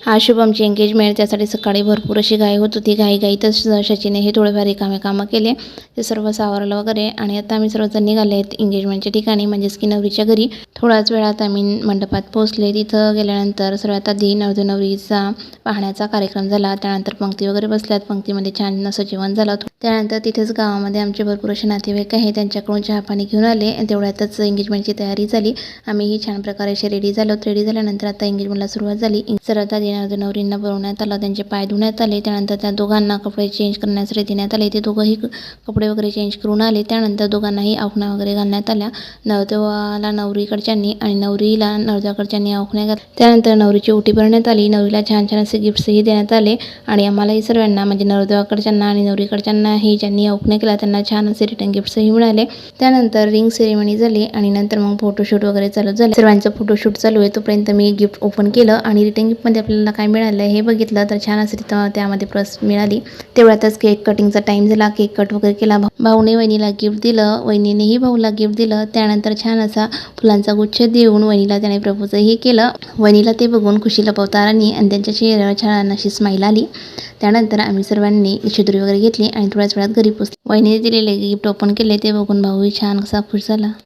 आज शुभमची एंगेजमेंट, त्यासाठी सकाळी भरपूर अशी घाई होत होती. घाईघाईतच शचीने हे थोडेफार रिकामे कामं केले. ते सर्व सावरलं वगैरे आणि आता आम्ही सर्वजण निघाले आहेत एंगेजमेंटच्या ठिकाणी, म्हणजेच की नवरीच्या घरी. थोड्याच वेळात आम्ही मंडपात पोहोचले. तिथं गेल्यानंतर सर्वात आधी नवरीचा पाहण्याचा कार्यक्रम झाला. त्यानंतर पंक्ती वगैरे बसल्यात. पंक्तीमध्ये छान असं जेवण झालं. त्यानंतर तिथेच गावामध्ये आमचे भरपूर असे नातेवाईक आहे, त्यांच्याकडून चहा पाणी घेऊन आले. तेवढ्यातच एंगेजमेंटची तयारी झाली. आम्हीही छान प्रकारे असे रेडी झालो. रेडी झाल्यानंतर आता एंगेजमेंटला सुरुवात झाली. सर्वात आधी नवरींना बोलवण्यात आलं, त्यांचे पाय धुण्यात आले. त्यानंतर त्या दोघांना कपडे चेंज करण्यासाठी देण्यात आले. ते दोघंही कपडे वगैरे चेंज करून आले. त्यानंतर दोघांनाही औखणा वगैरे घालण्यात आल्या. नवरदेवाला नवरीकडच्यांनी आणि नवरीला नवरदेवाकडच्यांनी औखण्या घातल्या. त्यानंतर नवरीची ओटी भरण्यात आली. नवरीला छान छान असे गिफ्ट्सही देण्यात आले आणि आम्हालाही सर्वांना, म्हणजे नवरदेवाकडच्यांना आणि नवरीकडच्यांनाही ज्यांनी औखण्या केल्या त्यांना छान असे रिटर्न गिफ्ट्सही मिळाले. त्यानंतर रिंग सेरेमनी झाली आणि नंतर मग फोटोशूट वगैरे चालू झाले. सर्वांचं फोटोशूट चालू आहे तोपर्यंत मी गिफ्ट ओपन केलं आणि रिटर्न गिफ्टमध्ये आपल्याला काय मिळालं हे बघितलं. तर छान असं तिथं त्यामध्ये पर्स मिळाली. तेवढ्यातच केक कटिंगचा टाईम झाला. केक कट वगैरे केला. भाऊने वहिनीला गिफ्ट दिलं, वहिनीनेही भाऊला गिफ्ट दिलं. त्यानंतर छान असा फुलांचा गुच्छ देऊन वहिनीला त्याने प्रपोजही केलं. वहिनीला ते बघून खुशी लपवता आली नाही आणि त्यांच्या चेहऱ्यावर छान अशी स्माईल आली. त्यानंतर आम्ही सर्वांनी शिदोरी वगैरे घेतली आणि थोड्याच वेळात घरी पोहोचले. वहिनीने दिलेले गिफ्ट ओपन केले. ते बघून भाऊही छान असा खुश झाला.